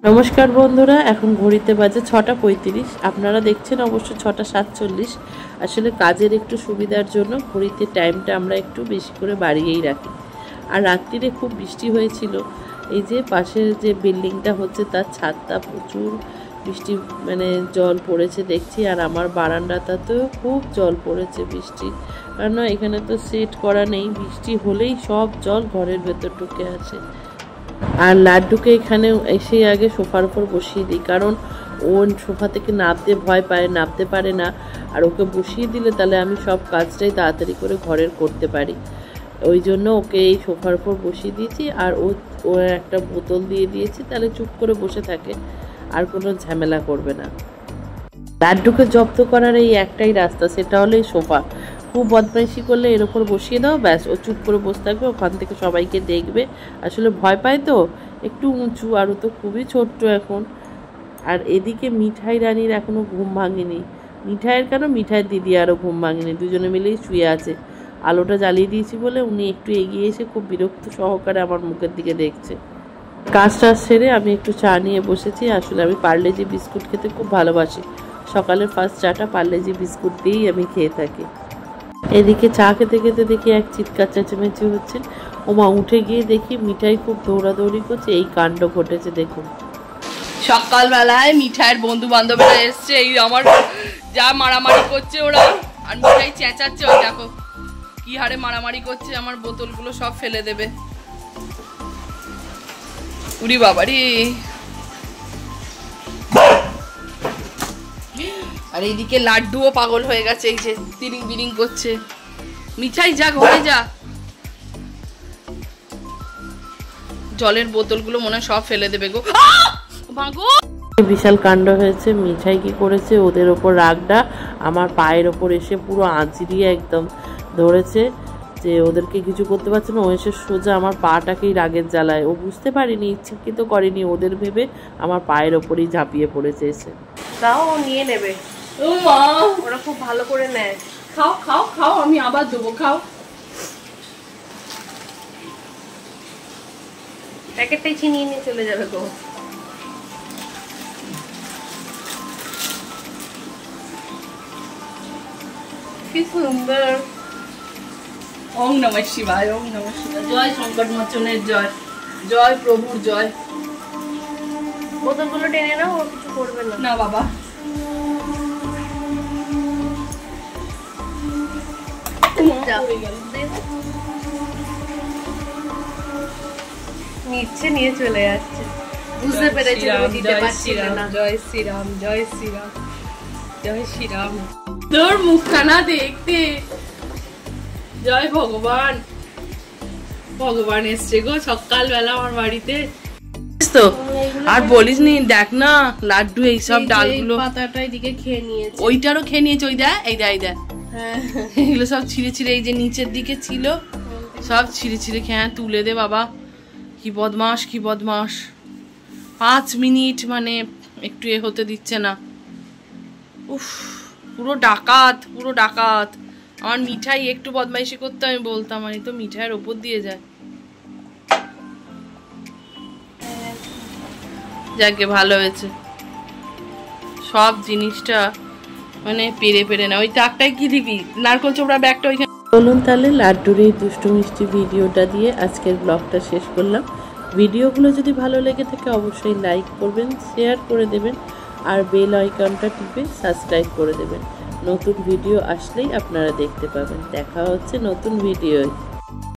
নমস্কার বন্ধুরা, এখন ঘড়িতে বাজে 6:35। আপনারা দেখছেন অবশ্য 6:47। আসলে কাজের একটু সুবিধার জন্য ঘড়িতে টাইমটা আমরা একটু বেশি করে বাড়িয়েই রাখি। আর রাত্রিরে খুব বৃষ্টি হয়েছিল। এই যে পাশের যে বিল্ডিংটা হচ্ছে তার ছাদটা প্রচুর বৃষ্টি জল পড়েছে দেখছি। আর আমার বারান্দাটাতেও খুব জল পড়েছে বৃষ্টি, কারণ এখানে তো সেট করা নেই, বৃষ্টি হলেই সব জল ঘরের ভেতর ঢুকে আছে। আর লাড্ডুকে এখানে এসে আগে সোফার উপর বসিয়ে দিই, কারণ ও সোফা থেকে নামতে ভয় পায়, নামতে পারে না। আর ওকে বসিয়ে দিলে তাহলে আমি সব কাজটাই তাড়াতাড়ি করে ঘরের করতে পারি। ওই জন্য ওকে এই সোফার উপর বসিয়ে দিয়েছি। আর ও একটা বোতল দিয়ে দিয়েছি, তাহলে চুপ করে বসে থাকে, আর কোনো ঝামেলা করবে না। লাড্ডুকে জব্দ করার এই একটাই রাস্তা, সেটা হলো এই সোফা। খুব বদমাইশি করলে এর ওপর বসিয়ে দাও, ব্যাস ও চুপ করে বসে থাকবে, ওখান থেকে সবাইকে দেখবে। আসলে ভয় পায় তো, একটু উঁচু, আর ও তো খুবই ছোট্ট এখন। আর এদিকে মিঠাই রানীর এখনও ঘুম ভাঙেনি। মিঠাইয়ের কেন, মিঠাইয়ের দিদি আরও ঘুম ভাঙেনি, দুজনে মিলেই শুয়ে আছে। আলোটা জ্বালিয়ে দিয়েছি বলে উনি একটু এগিয়ে এসে খুব বিরক্ত সহকারে আমার মুখের দিকে দেখছে। কাজটা সেরে আমি একটু চা নিয়ে বসেছি। আসলে আমি পার্লেজি বিস্কুট খেতে খুব ভালোবাসি। সকালের ফার্স্ট চাটা পার্লেজি বিস্কুট দিয়েই আমি খেয়ে থাকি। এদিকে চা খেতে খেতে দেখি এক চিৎকার চেঁচামেচি হচ্ছে। ওমা, উঠে গিয়ে দেখি মিঠাই খুব দৌড়াদৌড়ি করছে। এই কাণ্ড ঘটেছে দেখুন। সকালবেলায় মিঠাইয়ের বন্ধু বান্ধবরা এসছে, এই আমার যা মারামারি করছে ওরা। আর মিঠাই চেঁচাচ্ছে, ওই দেখো কি হারে মারামারি করছে, আমার বোতলগুলো সব ফেলে দেবে। উরি বাবারি। আর এইদিকে লাড্ডুও পাগল হয়ে গেছে, এই যে তিরিং বিরিং করছে। মিঠাই যা ঘরে যা, জলের বোতলগুলো মনে হয় সব ফেলে দেবে গো। বিশাল কাণ্ড হয়েছে। মিঠাই কি করেছে, ওদের ওপর রাগটা আমার পায়ের ওপর এসে পুরো আঁচড়িয়ে একদম ধরেছে, যে ওদেরকে কিছু করতে পারছে না। ও এসে সোজা আমার পাটাকেই রাগের জ্বালায়। ও বুঝতে পারিনি, ইচ্ছাকৃত করেনি, ওদের ভেবে আমার পায়ের ওপরই ঝাঁপিয়ে পড়েছে এসে। তাও ও নিয়ে নেবে। ও মা, ওরা খুব ভালো করে নেয়। খাও খাও খাও, আমি আবার দেবো, খাও। প্যাকেটটাই ছিনিয়ে নিয়ে চলে যাবে গো। কি সুন্দর। ওম নমঃ শিবায়, ওম নমঃ শিবায়। জয় সংকট মোচনের জয়, জয় প্রভুর জয়। বোতলগুলো টেনে নাও, ও কিছু করবে না। না বাবা, নিচ্ছে, নিয়ে চলে যাচ্ছে। বুঝতে পেরেছি দিতে পারছি না। জয় শ্রীরাম, জয় শ্রীরাম, জয় শ্রীরাম। তোর মুখখানা দেখতে, জয় ভগবান। ভগবান এসছে গো সকালবেলা আমার বাড়িতে। তো আর বলিস নি, দেখ না লাড্ডু এইসব ডালগুলো পাতাটা এদিকে খেয়ে নিয়েছে, ওইটারও খেয়ে নিয়েছে। ওই দেখ, এই দেখ, এই দেখ, হ্যাঁ এগুলো সব ছিঁড়ে ছিঁড়ে, এই যে নিচের দিকে ছিল সব ছিঁড়ে ছিঁড়ে খেয়ে। তুলে দে বাবা, কি বদমাস, কি বদমাস। 5 মিনিট একটু এ হতে দিচ্ছে না। উফ, পুরো ডাকাত, পুরো ডাকাত। আমার মিঠাই একটু বদমাইশি করতে আমি বলতাম, আর তো মিঠাইয়ের ওপর দিয়ে যায়। যাকে ভালো হয়েছে, সব জিনিসটা পেরে পেরে না। ওই টাকটাই কি দিবি, নারকল চোপড়া ব্যাগটা ওইখানে। বলুন তাহলে লাড্ডুর এই দুষ্টু মিষ্টি ভিডিওটা দিয়ে আজকের ব্লগটা শেষ করলাম। ভিডিওগুলো যদি ভালো লেগে থাকে অবশ্যই লাইক করবেন, শেয়ার করে দেবেন, আর বেল আইকনটা টিপে সাবস্ক্রাইব করে দেবেন। নতুন ভিডিও আসলেই আপনারা দেখতে পাবেন। দেখা হচ্ছে নতুন ভিডিওয়।